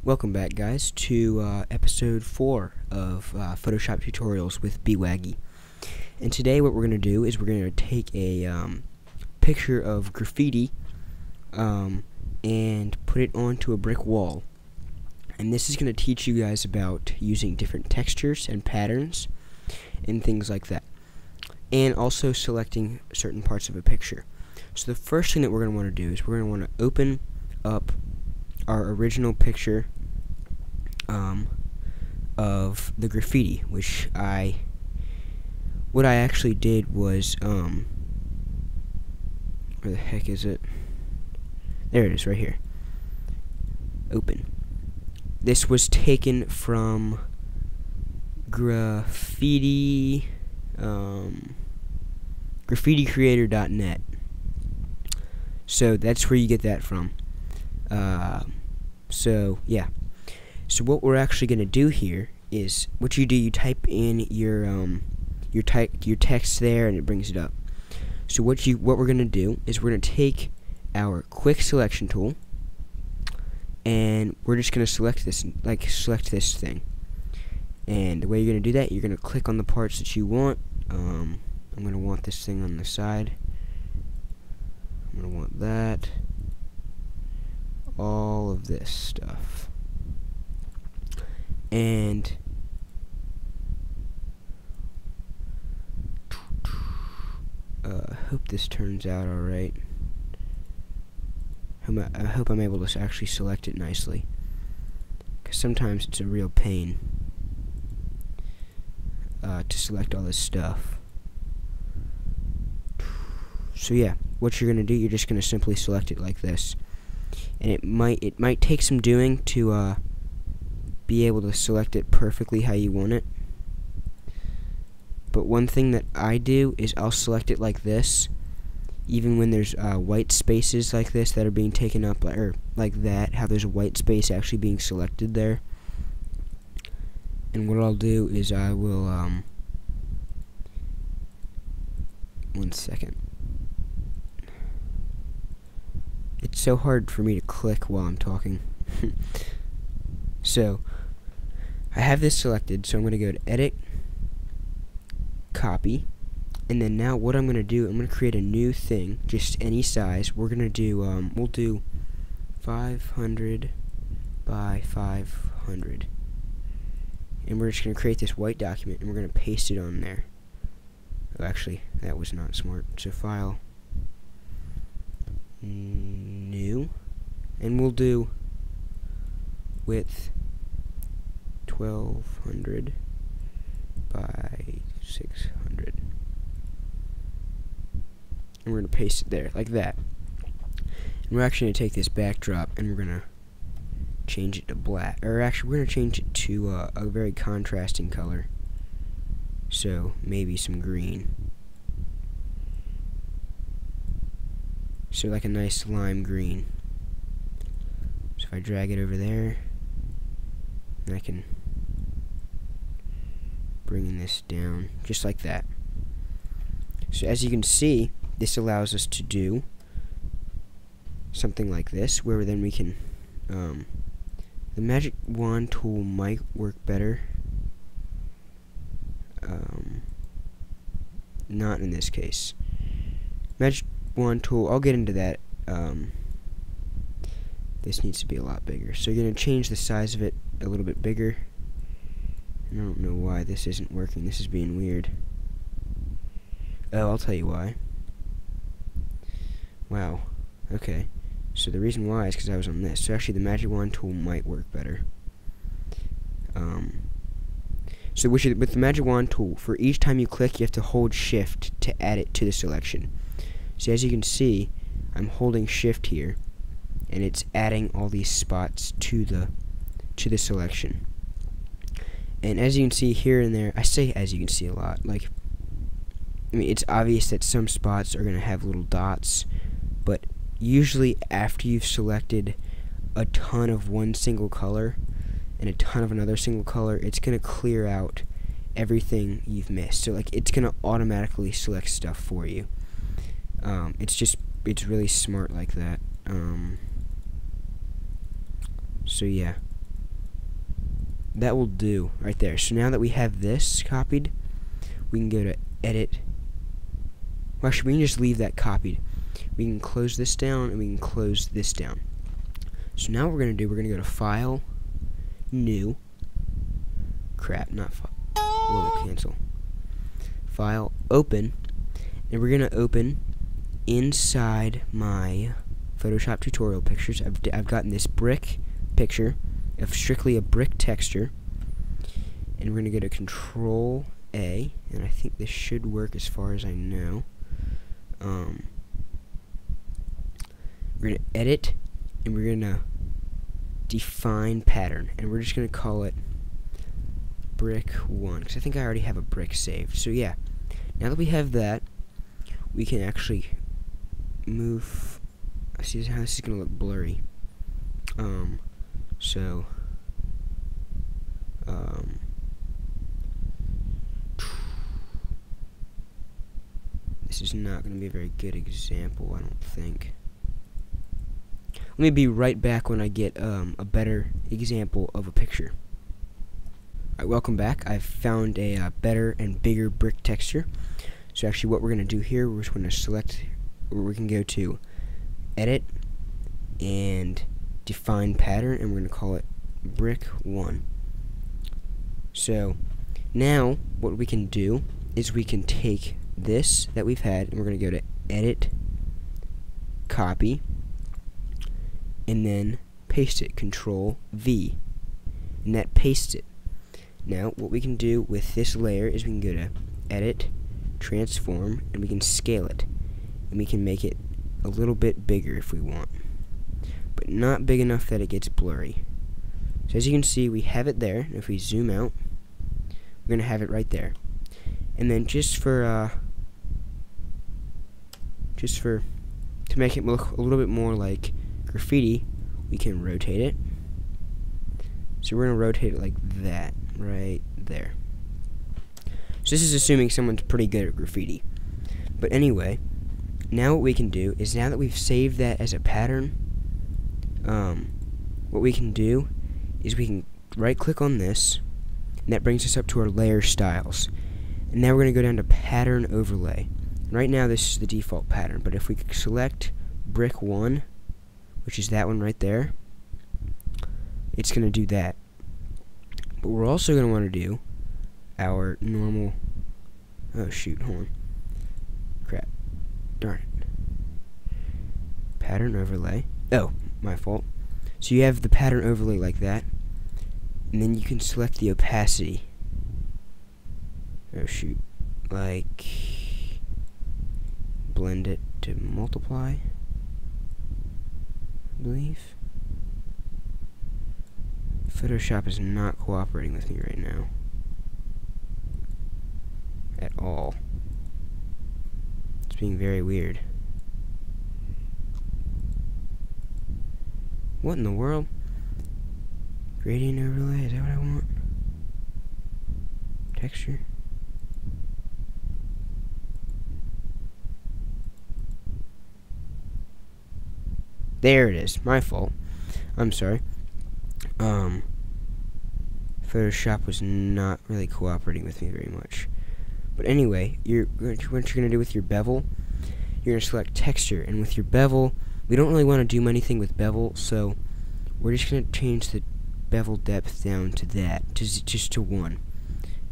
Welcome back, guys, to episode 4 of Photoshop tutorials with BWaggy. And today what we're going to do is we're going to take a picture of graffiti and put it onto a brick wall. And this is going to teach you guys about using different textures and patterns and things like that. And also selecting certain parts of a picture. So the first thing that we're going to want to do is we're going to want to open up our original picture of the graffiti, which what I actually did was where the heck is it? There it is, right here. Open. This was taken from Graffiti graffitiCreator.net. So that's where you get that from. So yeah. So what we're actually going to do here is what you do. You type in your text there, and it brings it up. So what we're going to do is we're going to take our quick selection tool, and we're just going to select this thing. And the way you're going to do that, you're going to click on the parts that you want. I'm going to want this thing on the side. I'm going to want that. All of this stuff. And I hope this turns out alright. I hope I'm able to actually select it nicely, because sometimes it's a real pain to select all this stuff. So yeah, what you're gonna do, you're just gonna simply select it like this, and it might take some doing to be able to select it perfectly how you want it. But one thing that I do is I'll select it like this, even when there's white spaces like this that are being taken up, or like that, how there's a white space actually being selected there. And what I'll do is I will one second. It's so hard for me to click while I'm talking. So I have this selected, so I'm going to go to Edit, Copy, and then now what I'm going to do, I'm going to create a new thing, just any size. We're going to do, we'll do 500 by 500. And we're just going to create this white document, and we're going to paste it on there. Oh, actually, that was not smart. So File, New, and we'll do width 1200 by 600, and we're going to paste it there like that. And we're actually going to take this backdrop and we're going to change it to black, or actually we're going to change it to a very contrasting color, so maybe some green, so like a nice lime green. So if I drag it over there, and I can bring this down just like that. So as you can see, this allows us to do something like this, where then we can the magic wand tool might work better. Not in this case. Magic wand tool, I'll get into that. This needs to be a lot bigger, so you're going to change the size of it a little bit bigger. I don't know why this isn't working. This is being weird. Oh, I'll tell you why. Wow. Okay. So the reason why is because I was on this. So actually the magic wand tool might work better. So with the magic wand tool, for each time you click, you have to hold shift to add it to the selection. So as you can see, I'm holding shift here, and it's adding all these spots to the selection. And as you can see here and there, I say as you can see a lot, like, I mean, it's obvious that some spots are going to have little dots, but usually after you've selected a ton of one single color and a ton of another single color, it's going to clear out everything you've missed. So like, it's going to automatically select stuff for you. It's really smart like that. So yeah. that will do right there. So now that we have this copied, we can go to edit. Well, actually, we can just leave that copied. We can close this down, and we can close this down. So now what we're going to do, we're going to go to File, New. Crap, not File. Whoa, cancel. File, Open. And we're going to open inside my Photoshop tutorial pictures. I've gotten this brick picture of strictly a brick texture. And we're going to go to Control A. And I think this should work as far as I know. We're going to edit, and we're going to define pattern, and we're just going to call it brick 1, because I think I already have a brick saved. So yeah, now that we have that, we can actually move. I see how this is going to look blurry. This is not going to be a very good example, I don't think. Let me be right back when I get a better example of a picture. Alright, welcome back. I've found a better and bigger brick texture. So actually what we're going to do here, we're just going to select, or we can go to Edit and Define Pattern, and we're going to call it Brick 1. So now what we can do is we can take this that we've had, and we're going to go to Edit, Copy, and then paste it, Control V, and that pastes it. Now what we can do with this layer is we can go to Edit, Transform, and we can scale it, and we can make it a little bit bigger if we want, but not big enough that it gets blurry. So as you can see, we have it there, and if we zoom out, we're going to have it right there. And then just to make it look a little bit more like Graffiti, we can rotate it. So we're going to rotate it like that, right there. So this is assuming someone's pretty good at Graffiti. But anyway, now what we can do is, now that we've saved that as a pattern, what we can do is we can right click on this, and that brings us up to our layer styles. And now we're going to go down to Pattern Overlay. Right now this is the default pattern, but if we select Brick 1, which is that one right there, it's going to do that. But we're also going to want to do our normal, oh shoot, hold on, crap, darn it, Pattern Overlay, oh, my fault. So you have the pattern overlay like that, and then you can select the opacity, oh shoot, like blend it to multiply, I believe. Photoshop is not cooperating with me right now at all. It's being very weird. What in the world? Gradient overlay, is that what I want? Texture. There it is. My fault. I'm sorry. Photoshop was not really cooperating with me very much. But anyway, what you're going to do with your bevel, you're going to select Texture, and with your bevel, we don't really want to do anything with bevel, so we're just going to change the bevel depth down to that, just to 1.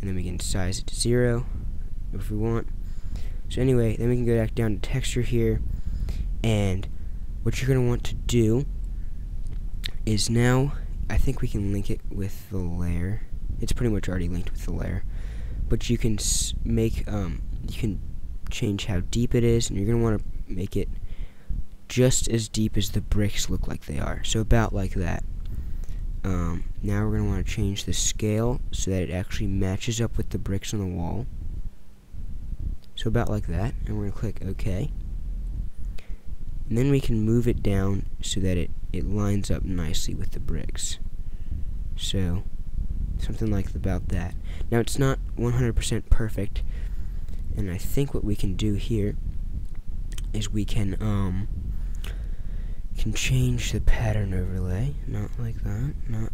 And then we can size it to 0 if we want. So anyway, then we can go back down to Texture here, and what you're going to want to do is, now I think we can link it with the layer. It's pretty much already linked with the layer, but you can you can change how deep it is, and you're going to want to make it just as deep as the bricks look like they are, so about like that. Now we're going to want to change the scale so that it actually matches up with the bricks on the wall, so about like that, and we're going to click OK. And then we can move it down so that it lines up nicely with the bricks. So something like about that. Now it's not 100% perfect, and I think what we can do here is we can change the pattern overlay, not like that, not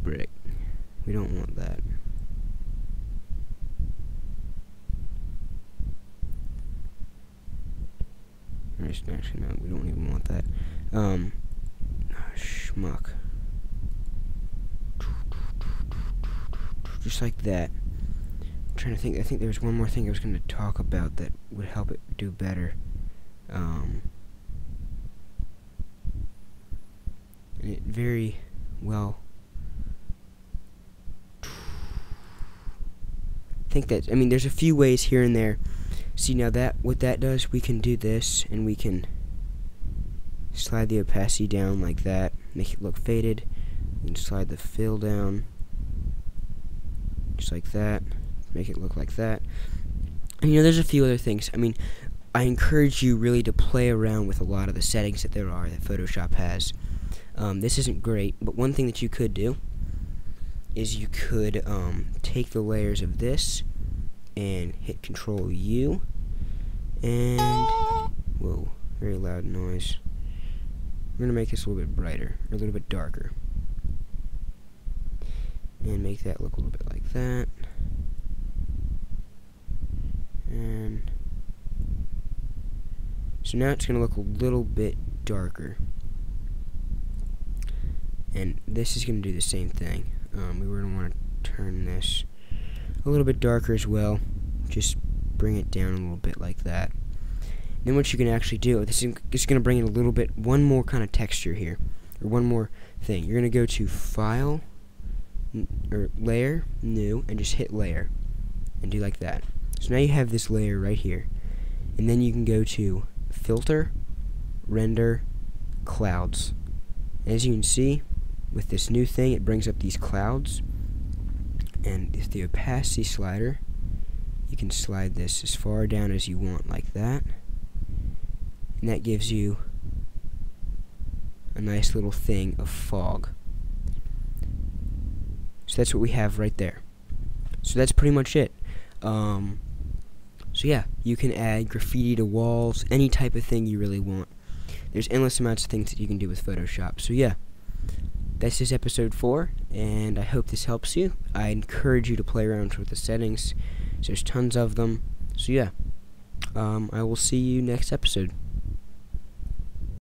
brick. We don't want that. Actually, no, we don't even want that. Schmuck. Just like that. I'm trying to think. I think there was one more thing I was going to talk about that would help it do better. And it very well. I think that, I mean, there's a few ways here and there. See, now that, what that does, we can do this, and we can slide the opacity down like that, make it look faded. We can slide the fill down, just like that, make it look like that. And, you know, there's a few other things. I mean, I encourage you really to play around with a lot of the settings that there are that Photoshop has. This isn't great, but one thing that you could do is you could take the layers of this and hit Control U, and whoa, very loud noise. We're gonna make this a little bit brighter, or a little bit darker, and make that look a little bit like that. And so now it's gonna look a little bit darker, and this is gonna do the same thing. We were gonna want to turn this a little bit darker as well. Just bring it down a little bit like that. Then what you can actually do, this is going to bring in a little bit, one more kind of texture here, or one more thing. You're going to go to File, or Layer, New, and just hit Layer, and do like that. So now you have this layer right here, and then you can go to Filter, Render, Clouds. As you can see, with this new thing, it brings up these clouds, and with the opacity slider, you can slide this as far down as you want, like that, and that gives you a nice little thing of fog. So that's what we have right there. So that's pretty much it. So yeah, you can add graffiti to walls, any type of thing you really want. There's endless amounts of things that you can do with Photoshop. So yeah, this is episode 4, and I hope this helps you. I encourage you to play around with the settings. There's tons of them. So yeah, I will see you next episode.